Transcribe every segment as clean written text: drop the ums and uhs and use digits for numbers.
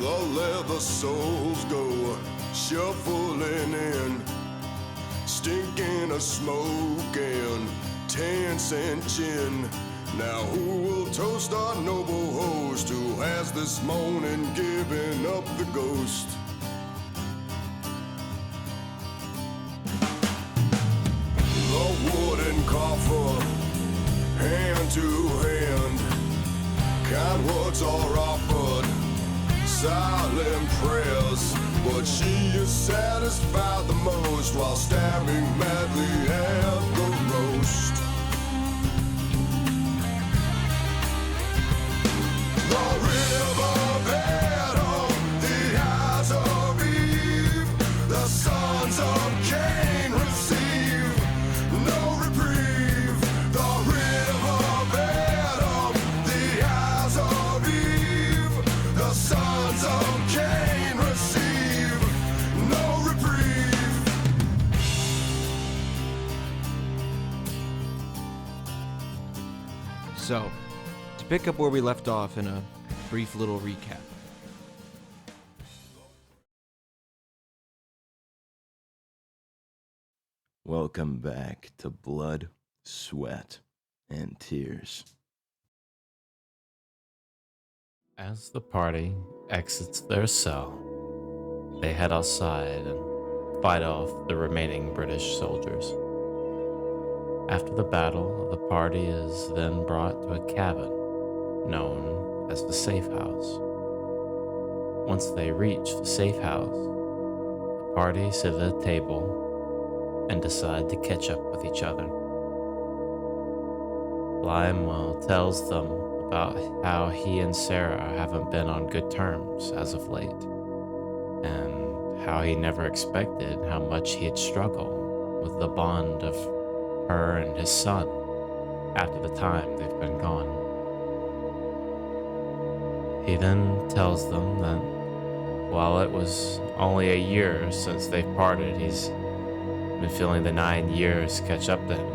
The leather soles go shuffling in, stinking of smoke and 10-cent gin. Now who will toast our noble host who has this morning given up the ghost? The wooden coffer, hand to hand, kind words are offered, silent prayers, but she is satisfied the most while stabbing madly at the roast. The river bed on the eyes of Eve, the sons of Cain receive no reprieve. The river bed on the eyes of Eve, the sons of Cain receive no reprieve. So, to pick up where we left off in a brief little recap. Welcome back to Blood, Sweat, and Tears. As the party exits their cell, they head outside and fight off the remaining British soldiers. After the battle, the party is then brought to a cabin known as the Safe House. Once they reach the Safe House, the party sit at a table and decide to catch up with each other. Lymewell tells them about how he and Sarah haven't been on good terms as of late, and how he never expected how much he'd struggle with the bond of her and his son after the time they've been gone. He then tells them that while it was only a year since they've parted, he's been feeling the 9 years catch up to him.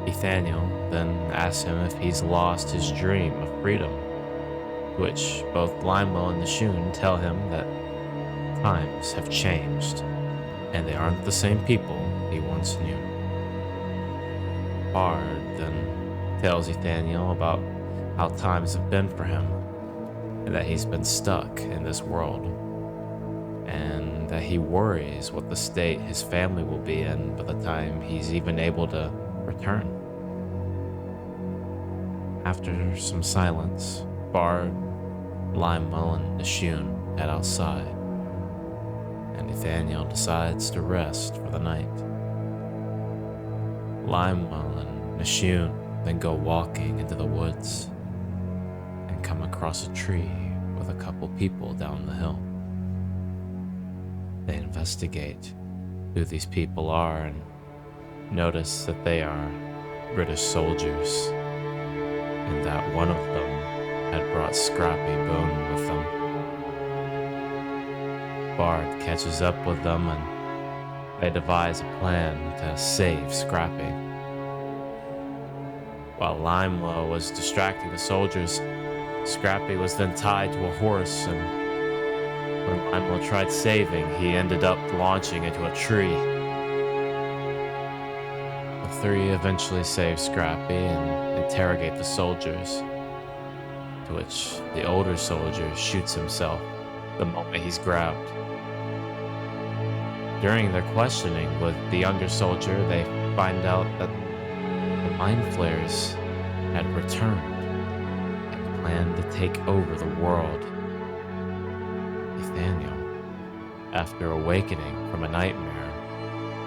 Nathaniel then asks him if he's lost his dream of freedom, to which both Lymewell and Nashun tell him that times have changed, and they aren't the same people he once knew. Bard then tells Nathaniel about how times have been for him, and that he's been stuck in this world, and that he worries what the state his family will be in by the time he's even able to return. After some silence, Bard, Lymewell, and Nashun head outside, and Nathaniel decides to rest for the night. Lymewell and Nashun then go walking into the woods and come across a tree with a couple people down the hill. They investigate who these people are and notice that they are British soldiers, and that one of them had brought Scrappy Boone with them. Bard catches up with them and they devise a plan to save Scrappy. While Lymewell was distracting the soldiers, Scrappy was then tied to a horse, and when Lymewell tried saving, he ended up launching into a tree. The three eventually save Scrappy and interrogate the soldiers, to which the older soldier shoots himself the moment he's grabbed. During their questioning with the younger soldier, they find out that the Mind Flayers had returned and planned to take over the world. Nathaniel, after awakening from a nightmare,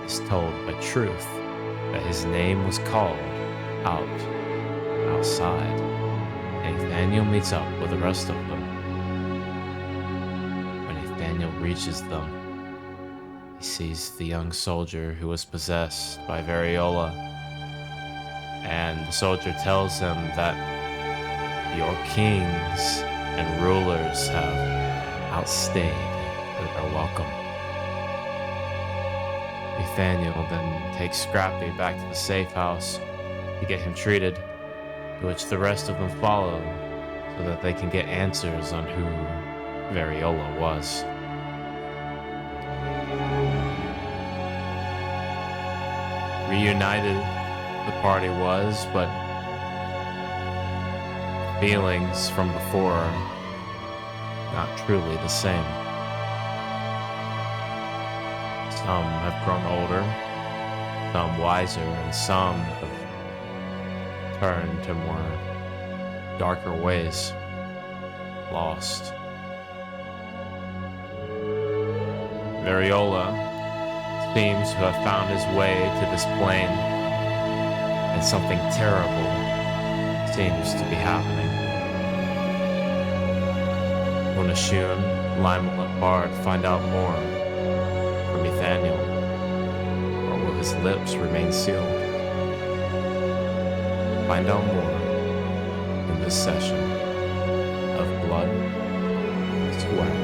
is told by Truth that his name was called outside, and Nathaniel meets up with the rest of them. When Nathaniel reaches them, he sees the young soldier who was possessed by Variola, and the soldier tells him that your kings and rulers have outstayed their welcome. Nathaniel then takes Scrappy back to the safe house to get him treated, to which the rest of them follow, so so that they can get answers on who Variola was. Reunited the party was, but feelings from before are not truly the same. Some have grown older, some wiser, and some have turned to more darker ways, lost. Variola seems to have found his way to this plane, and something terrible seems to be happening. Will Nashun, Lionel, and Bard find out more from Ethaniel, or will his lips remain sealed? Find out more in this session of Blood, Sweat,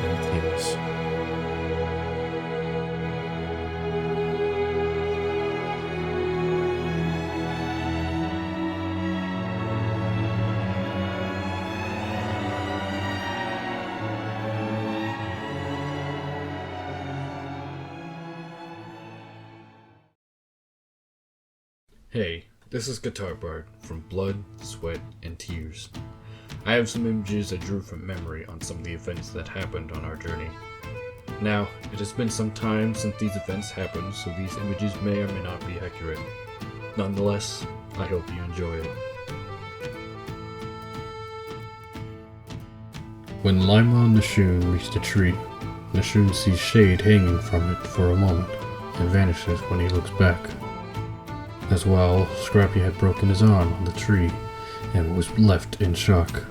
and Tears. Hey, this is Guitar Bard from Blood, Sweat, and Tears. I have some images I drew from memory on some of the events that happened on our journey. Now, it has been some time since these events happened, so these images may or may not be accurate. Nonetheless, I hope you enjoy it. When Lima and Nashun reach the tree, Nashun sees Shade hanging from it for a moment, and vanishes when he looks back. As well, Scrappy had broken his arm on the tree and was left in shock.